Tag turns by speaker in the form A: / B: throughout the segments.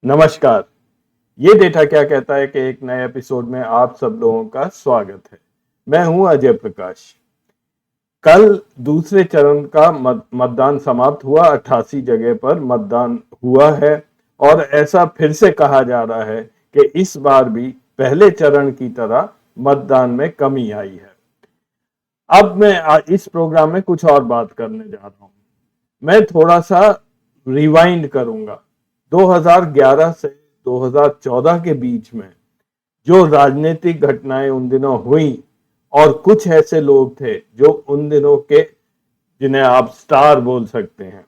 A: नमस्कार। ये डेटा क्या कहता है कि एक नए एपिसोड में आप सब लोगों का स्वागत है। मैं हूं अजय प्रकाश। कल दूसरे चरण का मतदान समाप्त हुआ। 88 जगह पर मतदान हुआ है और ऐसा फिर से कहा जा रहा है कि इस बार भी पहले चरण की तरह मतदान में कमी आई है। अब मैं इस प्रोग्राम में कुछ और बात करने जा रहा हूं। मैं थोड़ा सा रिवाइंड करूंगा। 2011 से 2014 के बीच में जो राजनीतिक घटनाएं उन दिनों हुई और कुछ ऐसे लोग थे जो उन दिनों के, जिन्हें आप स्टार बोल सकते हैं,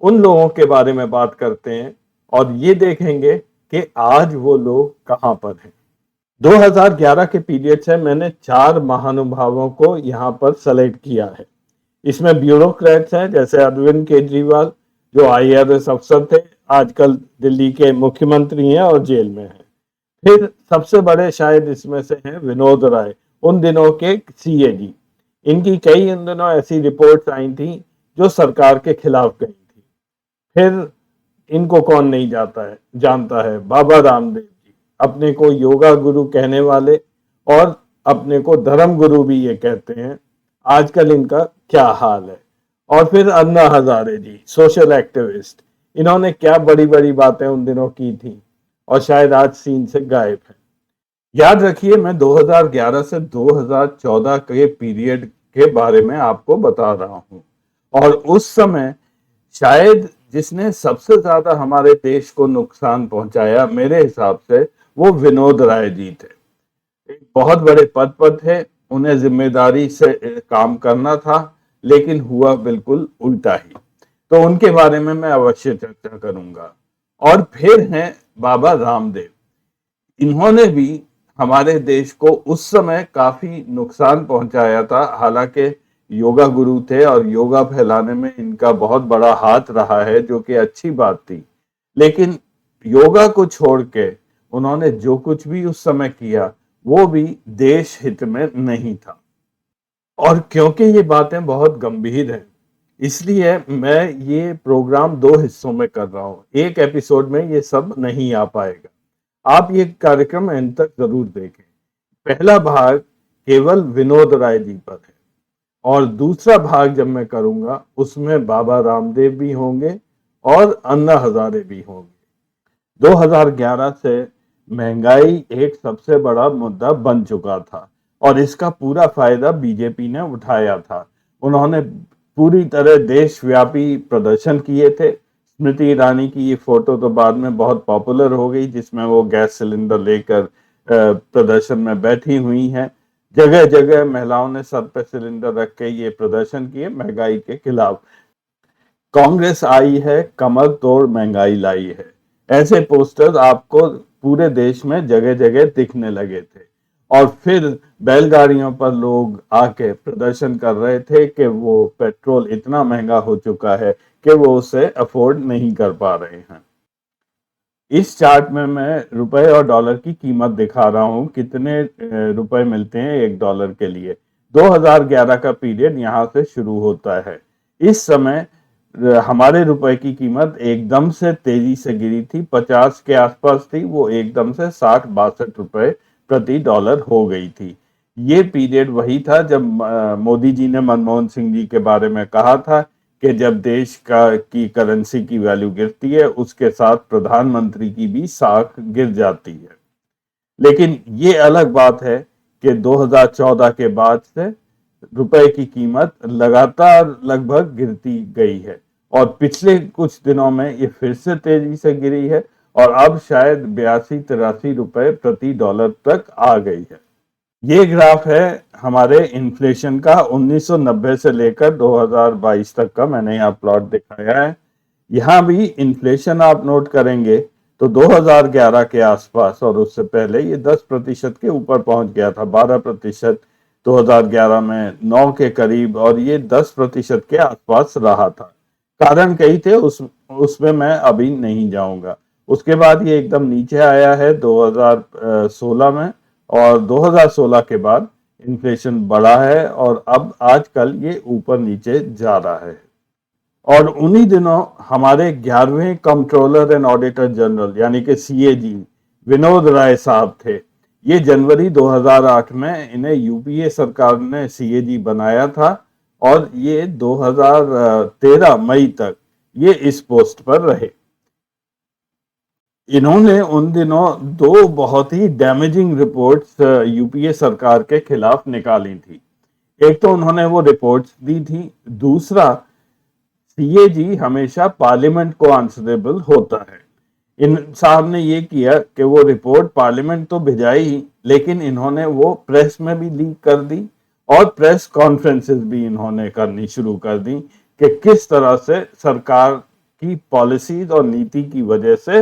A: उन लोगों के बारे में बात करते हैं और ये देखेंगे कि आज वो लोग कहां पर हैं। 2011 के पीरियड से मैंने 4 महानुभावों को यहां पर सेलेक्ट किया है। इसमें ब्यूरोक्रेट्स हैं जैसे अरविंद केजरीवाल, जो आईआरएस अफसर थे, आजकल दिल्ली के मुख्यमंत्री हैं और जेल में हैं। फिर सबसे बड़े शायद इसमें से हैं विनोद राय, उन दिनों के सीएजी। इनकी कई उन दिनों ऐसी रिपोर्ट्स आई थी जो सरकार के खिलाफ गई थी। फिर इनको कौन नहीं जानता है, बाबा रामदेव जी, अपने को योगा गुरु कहने वाले और अपने को धर्म गुरु भी ये कहते हैं। आजकल इनका क्या हाल है। और फिर अन्ना हजारे जी, सोशल एक्टिविस्ट, इन्होंने क्या बड़ी बड़ी बातें उन दिनों की थी और शायद आज सीन से गायब है। याद रखिए, मैं 2011 से 2014 के पीरियड के बारे में आपको बता रहा हूं और उस समय शायद जिसने सबसे ज्यादा हमारे देश को नुकसान पहुंचाया मेरे हिसाब से वो विनोद राय जी थे। एक बहुत बड़े पद पर थे, उन्हें जिम्मेदारी से काम करना था, लेकिन हुआ बिल्कुल उल्टा ही। तो उनके बारे में मैं अवश्य चर्चा करूंगा। और फिर हैं बाबा रामदेव। इन्होंने भी हमारे देश को उस समय काफी नुकसान पहुंचाया था। हालांकि योगा गुरु थे और योगा फैलाने में इनका बहुत बड़ा हाथ रहा है, जो कि अच्छी बात थी। लेकिन योगा को छोड़ के उन्होंने जो कुछ भी उस समय किया वो भी देश हित में नहीं था। और क्योंकि ये बातें बहुत गंभीर हैं, इसलिए मैं ये प्रोग्राम 2 हिस्सों में कर रहा हूं। एक एपिसोड में ये सब नहीं आ पाएगा। आप ये कार्यक्रम एंड तक जरूर देखें। पहला भाग केवल विनोद राय जी पर है और दूसरा भाग जब मैं करूंगा उसमें बाबा रामदेव भी होंगे और अन्ना हजारे भी होंगे। 2011 से महंगाई एक सबसे बड़ा मुद्दा बन चुका था और इसका पूरा फायदा बीजेपी ने उठाया था। उन्होंने पूरी तरह देशव्यापी प्रदर्शन किए थे। स्मृति ईरानी की ये फोटो तो बाद में बहुत पॉपुलर हो गई, जिसमें वो गैस सिलेंडर लेकर प्रदर्शन में बैठी हुई हैं। जगह जगह महिलाओं ने सर पे सिलेंडर रख के ये प्रदर्शन किए महंगाई के खिलाफ। कांग्रेस आई है, कमर तोड़ महंगाई लाई है, ऐसे पोस्टर आपको पूरे देश में जगह जगह दिखने लगे थे। और फिर बैलगाड़ियों पर लोग आके प्रदर्शन कर रहे थे कि वो पेट्रोल इतना महंगा हो चुका है कि वो उसे अफोर्ड नहीं कर पा रहे हैं। इस चार्ट में मैं रुपए और डॉलर की कीमत दिखा रहा हूं, कितने रुपए मिलते हैं $1 के लिए। 2011 का पीरियड यहां से शुरू होता है। इस समय हमारे रुपए की कीमत एकदम से तेजी से गिरी थी, 50 के आसपास थी, वो एकदम से 60-62 रुपए प्रति डॉलर हो गई थी। ये पीरियड वही था जब मोदी जी ने मनमोहन सिंह जी के बारे में कहा था कि जब देश की करेंसी की वैल्यू गिरती है उसके साथ प्रधानमंत्री की भी साख गिर जाती है। लेकिन ये अलग बात है कि 2014 के बाद से रुपए की कीमत लगातार लगभग गिरती गई है और पिछले कुछ दिनों में ये फिर से तेजी से गिरी है और अब शायद 82-83 रुपए प्रति डॉलर तक आ गई है। ये ग्राफ है हमारे इन्फ्लेशन का 1990 से लेकर 2022 तक का, मैंने यहाँ प्लॉट दिखाया है। यहाँ भी इन्फ्लेशन आप नोट करेंगे तो 2011 के आसपास और उससे पहले ये 10% के ऊपर पहुंच गया था, 12% 2011 में, 9 के करीब, और ये 10% के आसपास रहा था। कारण कई थे, उसमें मैं अभी नहीं जाऊंगा। उसके बाद ये एकदम नीचे आया है 2016 में और 2016 के बाद इन्फ्लेशन बढ़ा है और अब आजकल ये ऊपर नीचे जा रहा है। और उन्हीं दिनों हमारे 11वें कंट्रोलर एंड ऑडिटर जनरल यानी कि सीएजी विनोद राय साहब थे। ये जनवरी 2008 में इन्हें यूपीए सरकार ने सीएजी बनाया था और ये 2013 मई तक ये इस पोस्ट पर रहे। इन्होंने उन दिनों दो बहुत ही डैमेजिंग रिपोर्ट्स यूपीए सरकार के खिलाफ निकाली थी। एक तो उन्होंने वो रिपोर्ट्स दी थी, दूसरा सीएजी हमेशा पार्लियामेंट को आंसरेबल होता है। इन साहब ने ये किया कि वो रिपोर्ट पार्लियामेंट तो भिजाई ही, लेकिन इन्होंने वो प्रेस में भी लीक कर दी और प्रेस कॉन्फ्रेंसेस भी इन्होंने करनी शुरू कर दी कि किस तरह से सरकार की पॉलिसीज और नीति की वजह से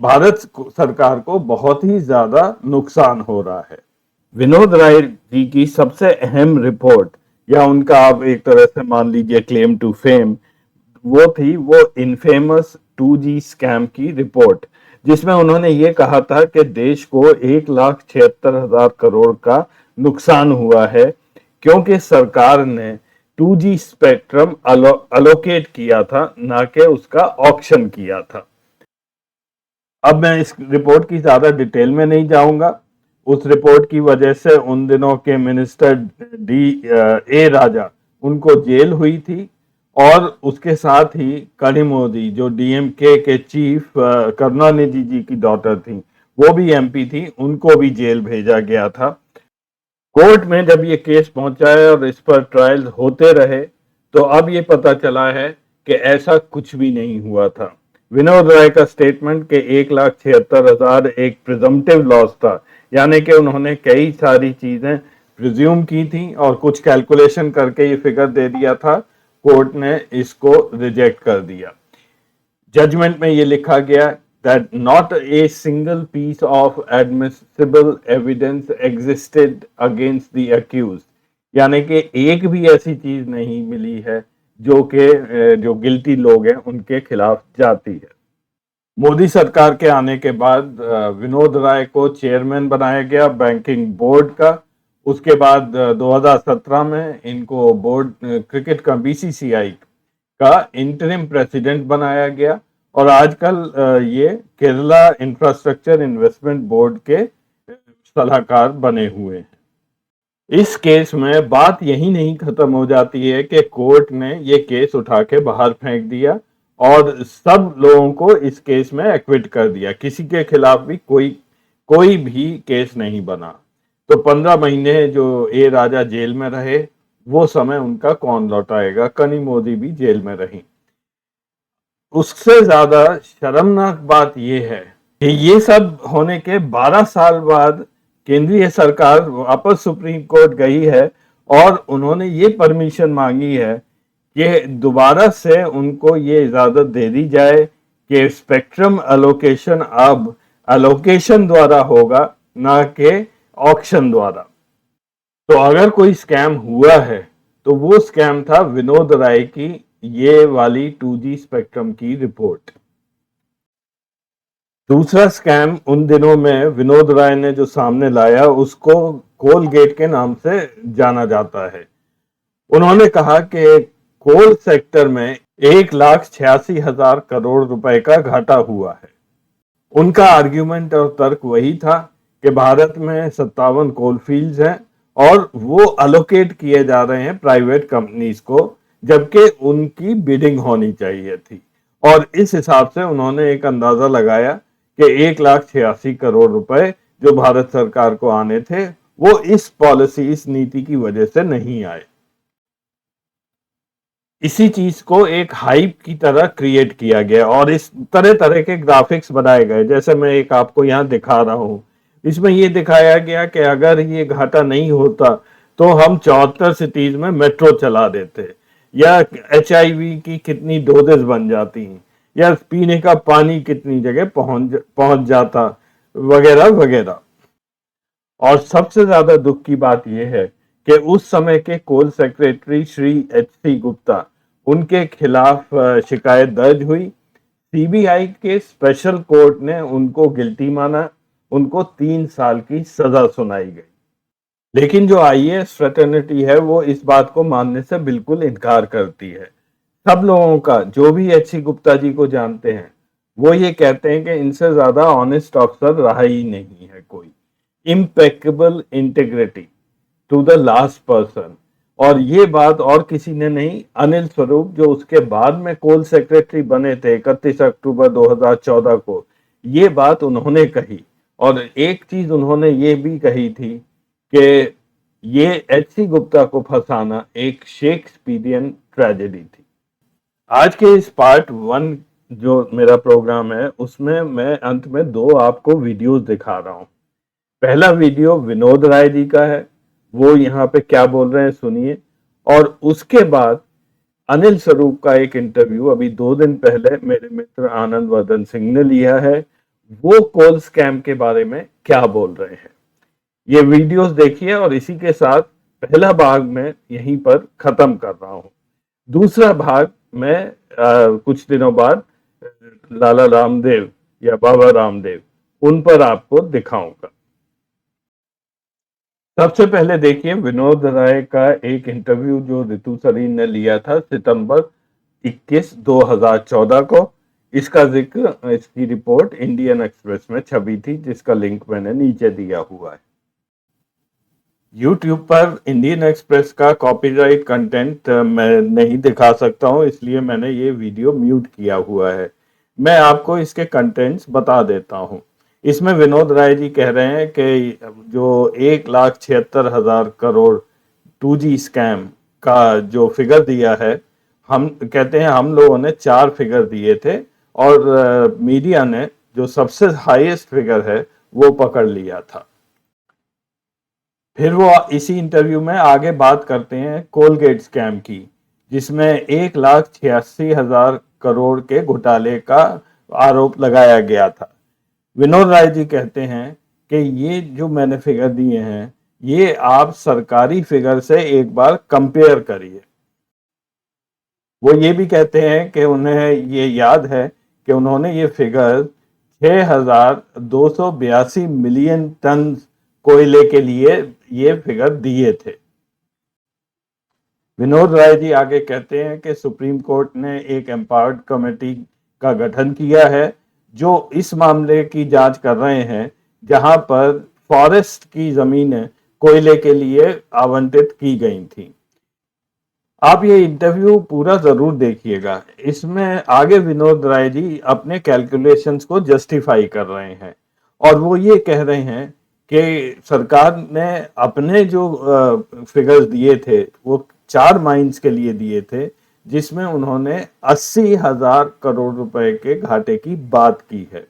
A: भारत सरकार को बहुत ही ज्यादा नुकसान हो रहा है। विनोद राय जी की सबसे अहम रिपोर्ट या उनका आप एक तरह से मान लीजिए क्लेम टू फेम वो इनफेमस 2G स्कैम की रिपोर्ट, जिसमें उन्होंने ये कहा था कि देश को 1,76,000 करोड़ का नुकसान हुआ है क्योंकि सरकार ने 2G स्पेक्ट्रम अलोकेट किया था, ना कि उसका ऑक्शन किया था। अब मैं इस रिपोर्ट की ज्यादा डिटेल में नहीं जाऊंगा। उस रिपोर्ट की वजह से उन दिनों के मिनिस्टर ए राजा उनको जेल हुई थी और उसके साथ ही कनिमोझी जो डीएमके के चीफ करुणानिधि जी की डॉटर थी, वो भी एमपी थी, उनको भी जेल भेजा गया था। कोर्ट में जब ये केस पहुंचा है और इस पर ट्रायल होते रहे तो अब ये पता चला है कि ऐसा कुछ भी नहीं हुआ था। विनोद राय का स्टेटमेंट के 1,76,000 एक प्रिजम्पटिव लॉस था, यानी कि उन्होंने कई सारी चीजें प्रिज्यूम की थी और कुछ कैलकुलेशन करके ये फिगर दे दिया था। कोर्ट ने इसको रिजेक्ट कर दिया। जजमेंट में ये लिखा गया that not a single piece of admissible evidence existed against the accused, यानी कि एक भी ऐसी चीज नहीं मिली है जो गिल्टी लोग हैं उनके खिलाफ जाती है। मोदी सरकार के आने के बाद विनोद राय को चेयरमैन बनाया गया बैंकिंग बोर्ड का। उसके बाद 2017 में इनको बोर्ड क्रिकेट का बीसीसीआई का इंटरिम प्रेसिडेंट बनाया गया और आजकल ये केरला इंफ्रास्ट्रक्चर इन्वेस्टमेंट बोर्ड के सलाहकार बने हुए हैं। इस केस में बात यही नहीं खत्म हो जाती है कि कोर्ट ने ये केस उठा के बाहर फेंक दिया और सब लोगों को इस केस में एक्विट कर दिया, किसी के खिलाफ भी कोई भी केस नहीं बना। तो 15 महीने जो ए राजा जेल में रहे वो समय उनका कौन लौटाएगा। कनिमोझी भी जेल में रही। उससे ज्यादा शर्मनाक बात यह है कि ये सब होने के 12 साल बाद केंद्रीय सरकार वापस सुप्रीम कोर्ट गई है और उन्होंने ये परमिशन मांगी है कि दोबारा से उनको ये इजाजत दे दी जाए कि स्पेक्ट्रम अलोकेशन अब अलोकेशन द्वारा होगा, ना कि ऑक्शन द्वारा। तो अगर कोई स्कैम हुआ है तो वो स्कैम था विनोद राय की ये वाली 2G स्पेक्ट्रम की रिपोर्ट। दूसरा स्कैम उन दिनों में विनोद राय ने जो सामने लाया उसको कोलगेट के नाम से जाना जाता है। उन्होंने कहा कि कोल सेक्टर में 1,86,000 करोड़ रुपए का घाटा हुआ है। उनका आर्ग्यूमेंट और तर्क वही था कि भारत में 57 कोल फील्ड्स हैं और वो अलोकेट किए जा रहे हैं प्राइवेट कंपनीज को, जबकि उनकी बिडिंग होनी चाहिए थी। और इस हिसाब से उन्होंने एक अंदाजा लगाया कि 1,86,000 करोड़ रुपए जो भारत सरकार को आने थे वो इस पॉलिसी, इस नीति की वजह से नहीं आए। इसी चीज को एक हाइप की तरह क्रिएट किया गया और इस तरह तरह के ग्राफिक्स बनाए गए, जैसे मैं एक आपको यहाँ दिखा रहा हूं। इसमें ये दिखाया गया कि अगर ये घाटा नहीं होता तो हम 74 सिटीज में मेट्रो चला देते, या HIV की कितनी डोजेस बन जाती हैं, या पीने का पानी कितनी जगह पहुंच जाता, वगैरह वगैरह। और सबसे ज्यादा दुख की बात यह है कि उस समय के coal secretary Shri HC Gupta, उनके खिलाफ शिकायत दर्ज हुई। सीबीआई के स्पेशल कोर्ट ने उनको गिल्टी माना, उनको 3 साल की सजा सुनाई गई। लेकिन जो IAS फ्रेटर्निटी है वो इस बात को मानने से बिल्कुल इनकार करती है। सब लोगों का, जो भी एच.सी. गुप्ता जी को जानते हैं, वो ये कहते हैं कि इनसे ज्यादा ऑनेस्ट अफसर रहा ही नहीं है कोई। Impeccable integrity to the last person. और ये बात और किसी ने नहीं, अनिल स्वरूप जो उसके बाद में कोल सेक्रेटरी बने थे 31 अक्टूबर 2014 को, ये बात उन्होंने कही। और एक चीज उन्होंने ये भी कही थी कि ये एच.सी. गुप्ता को फंसाना एक शेक्सपियरियन ट्रेजेडी थी। आज के इस पार्ट 1 जो मेरा प्रोग्राम है, उसमें मैं अंत में 2 आपको वीडियोस दिखा रहा हूं। पहला वीडियो विनोद राय जी का है, वो यहाँ पे क्या बोल रहे हैं सुनिए। और उसके बाद अनिल स्वरूप का एक इंटरव्यू अभी 2 दिन पहले मेरे मित्र आनंद वर्धन सिंह ने लिया है, वो कोल स्कैम के बारे में क्या बोल रहे हैं। ये वीडियोस देखिए और इसी के साथ पहला भाग मैं यहीं पर खत्म कर रहा हूं। दूसरा भाग मैं कुछ दिनों बाद लाला रामदेव या बाबा रामदेव, उन पर आपको दिखाऊंगा। सबसे पहले देखिए विनोद राय का एक इंटरव्यू जो ऋतु सरीन ने लिया था सितंबर 21, 2014 को। इसका जिक्र, इसकी रिपोर्ट इंडियन एक्सप्रेस में छपी थी, जिसका लिंक मैंने नीचे दिया हुआ है। YouTube पर इंडियन एक्सप्रेस का कॉपीराइट कंटेंट मैं नहीं दिखा सकता हूं, इसलिए मैंने ये वीडियो म्यूट किया हुआ है। मैं आपको इसके कंटेंट्स बता देता हूं। इसमें विनोद राय जी कह रहे हैं कि जो 1,76,000 करोड़ 2G स्कैम का जो फिगर दिया है, हम कहते हैं हम लोगों ने 4 फिगर दिए थे और मीडिया ने जो सबसे हाईएस्ट फिगर है वो पकड़ लिया था। फिर वो इसी इंटरव्यू में आगे बात करते हैं कोलगेट स्कैम की, जिसमें 1,86,000 करोड़ के घोटाले का आरोप लगाया गया था। विनोद राय जी कहते हैं कि ये जो मैंने फिगर दिए हैं, ये आप सरकारी फिगर से एक बार कंपेयर करिए। वो ये भी कहते हैं कि उन्हें ये याद है कि उन्होंने ये फिगर 6,282 मिलियन टन कोयले के लिए ये फिगर दिए थे। विनोद राय जी आगे कहते हैं कि सुप्रीम कोर्ट ने एक एम्पावर्ड कमेटी का गठन किया है जो इस मामले की जांच कर रहे हैं, जहां पर फॉरेस्ट की जमीनें कोयले के लिए आवंटित की गई थी। आप ये इंटरव्यू पूरा जरूर देखिएगा। इसमें आगे विनोद राय जी अपने कैलकुलेशंस को जस्टिफाई कर रहे हैं और वो ये कह रहे हैं कि सरकार ने अपने जो फिगर्स दिए थे वो 4 माइंस के लिए दिए थे, जिसमें उन्होंने 80,000 करोड़ रुपए के घाटे की बात की है।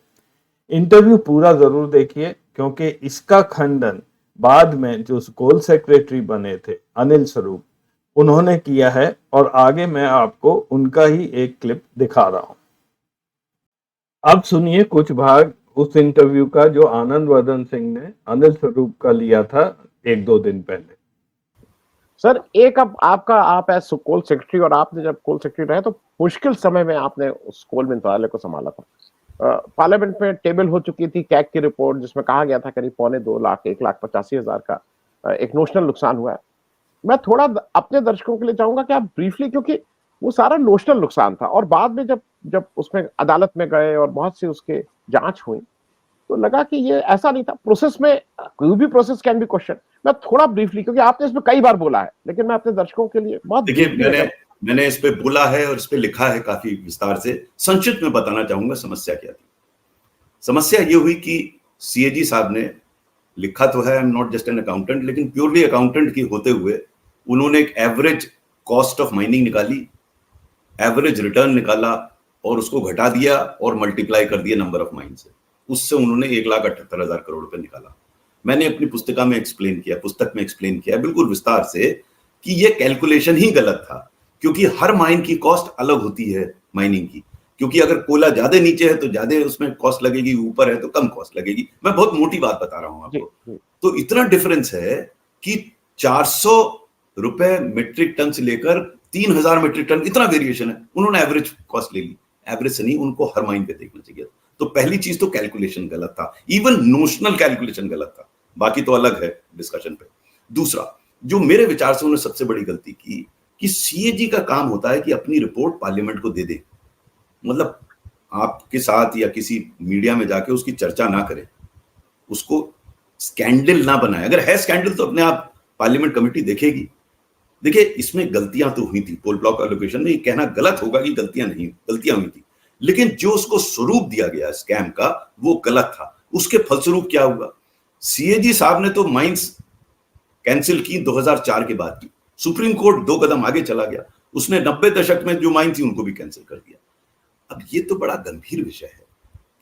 A: इंटरव्यू पूरा जरूर देखिए, क्योंकि इसका खंडन बाद में जो कोल सेक्रेटरी बने थे अनिल स्वरूप, उन्होंने किया है। और आगे मैं आपको उनका ही एक क्लिप दिखा रहा हूं। अब सुनिए कुछ भाग उस इंटरव्यू का जो आनंद वर्धन सिंह ने अनिल स्वरूप का लिया था 1-2 दिन पहले।
B: सर, एक अब आपका, आप एज कोल सेक्रेटरी, और आपने जब कोल सेक्रेटरी रहे तो मुश्किल समय में आपने उस कोल मंत्रालय को संभाला था। पार्लियामेंट में टेबल हो चुकी थी कैग की रिपोर्ट, जिसमें कहा गया था करीब 2.25 लाख 1,85,000 का एक नोशनल नुकसान हुआ है। मैं थोड़ा अपने दर्शकों के लिए चाहूंगा कि आप ब्रीफली, क्योंकि वो सारा नोशनल नुकसान था और बाद में जब उसमें अदालत में गए और बहुत सी उसके जांच हुई तो लगा कि ये ऐसा नहीं था। प्रोसेस में कोई भी प्रोसेस कैन बी क्वेश्चन। मैं थोड़ा ब्रीफली, क्योंकि आपने इसमें कई बार बोला है, लेकिन मैं अपने दर्शकों के लिए बहुत
C: देखिए, मैंने इस पे बोला है और इस पे लिखा है काफी विस्तार से। संक्षिप्त में बताना चाहूंगा समस्या क्या थी। समस्या ये हुई कि सीएजी साहब ने लिखा तो है, I am not just an accountant, लेकिन प्योरली अकाउंटेंट की होते हुए उन्होंने एक एवरेज कॉस्ट ऑफ माइनिंग निकाली, एवरेज रिटर्न निकाला और उसको घटा दिया और मल्टीप्लाई कर दिया नंबर ऑफ माइन से। उससे उन्होंने 1,78,000 करोड़ रुपए निकाला। मैंने अपनी पुस्तक में एक्सप्लेन किया बिल्कुल विस्तार से कि ये कैलकुलेशन ही गलत था, क्योंकि हर माइन की कॉस्ट अलग होती है माइनिंग की। क्योंकि अगर कोयला ज्यादा नीचे है तो ज्यादा उसमें कॉस्ट लगेगी, ऊपर है तो कम कॉस्ट लगेगी। मैं बहुत मोटी बात बता रहा हूं आपको। तो इतना डिफरेंस है कि 400 रुपए मेट्रिक टन से लेकर 3,000 मेट्रिक टन, इतना वेरिएशन है। उन्होंने एवरेज कॉस्ट ले ली। एवरेज से नहीं, उनको हर माइन पे देखना चाहिए। तो पहली चीज तो कैलकुलेशन गलत था, इवन नोशनल कैलकुलेशन गलत था, बाकी तो अलग है डिस्कशन पे। दूसरा, जो मेरे विचार से उन्होंने सबसे बड़ी गलती की कि सीएजी का काम होता है कि अपनी रिपोर्ट पार्लियामेंट को दे दे, मतलब आपके साथ या किसी मीडिया में जाके उसकी चर्चा ना करे, उसको स्कैंडल ना बनाए। अगर है स्कैंडल तो अपने आप पार्लियामेंट कमेटी देखेगी। देखिए, इसमें गलतियां तो हुई थी कोल ब्लॉक एलोकेशन में, ये कहना गलत होगा कि गलतियां हुई थी, लेकिन जो उसको स्वरूप दिया गया स्कैम का वो गलत था। उसके फलस्वरूप क्या हुआ, सीएजी साहब ने तो माइंस कैंसिल की 2004 के बाद की, सुप्रीम कोर्ट 2 कदम आगे चला गया, उसने 90 दशक में जो माइन थी उनको भी कैंसिल कर दिया। अब ये तो बड़ा गंभीर विषय है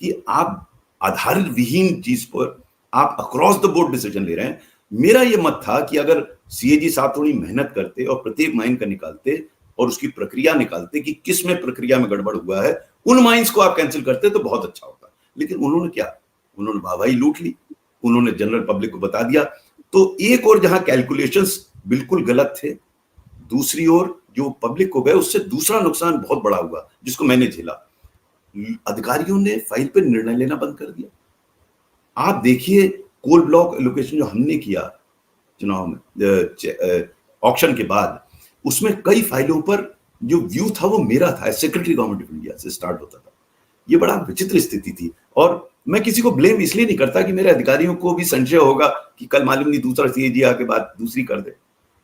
C: कि आप आधारित विहीन चीज पर आप अक्रॉस द बोर्ड डिसीजन ले रहे हैं। मेरा ये मत था कि अगर सीएजी साहब थोड़ी मेहनत करते और प्रत्येक माइन का निकालते और उसकी प्रक्रिया निकालते कि किस में प्रक्रिया में गड़बड़ हुआ है, उन माइंस को आप कैंसिल करते तो बहुत अच्छा होता। लेकिन उन्होंने क्या, उन्होंने वाहवाही लूट ली, उन्होंने जनरल पब्लिक को बता दिया। तो एक और जहां कैलकुलेशंस बिल्कुल गलत थे, दूसरी ओर जो पब्लिक को गए उससे दूसरा नुकसान बहुत बड़ा हुआ जिसको मैंने झेला। अधिकारियों ने फाइल पे निर्णय लेना बंद कर दिया। आप देखिए कोल ब्लॉक एलोकेशन जो हमने किया चुनाव में ऑक्शन के बाद, उसमें कई फाइलों पर जो व्यू था वो मेरा था, सेक्रेटरी गवर्नमेंट ऑफ इंडिया से स्टार्ट होता था। ये बड़ा विचित्र स्थिति थी और मैं किसी को ब्लेम इसलिए नहीं करता कि मेरे अधिकारियों को भी संशय होगा कि कल मालूम नहीं दूसरा सीएजी आके बात दूसरी कर दे,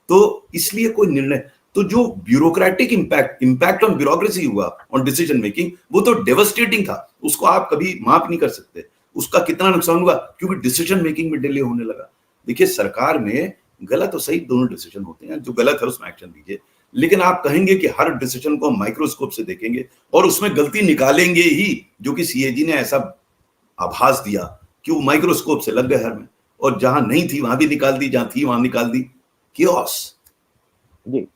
C: तो इसलिए कोई निर्णय, तो जो ब्यूरोक्रेटिक इंपैक्ट ऑन ब्यूरोक्रेसी हुआ ऑन डिसीजन मेकिंग, वो तो डेवास्टेटिंग था, उसको आप कभी माप नहीं कर सकते। उसका कितना नुकसान हुआ क्योंकि डिसीजन मेकिंग में डिले होने लगा। देखिए, सरकार में गलत और सही दोनों डिसीजन होते हैं, जो गलत है उसमें एक्शन लीजिए, लेकिन आप कहेंगे कि हर डिसीजन को हम माइक्रोस्कोप से देखेंगे और उसमें गलती निकालेंगे ही, जो कि सीएजी ने ऐसा आभास दिया कि वो माइक्रोस्कोप से लग गए हर में, और जहां नहीं थी वहां भी निकाल दी, जहां थी वहां निकाल दी। कियोस।
B: जी।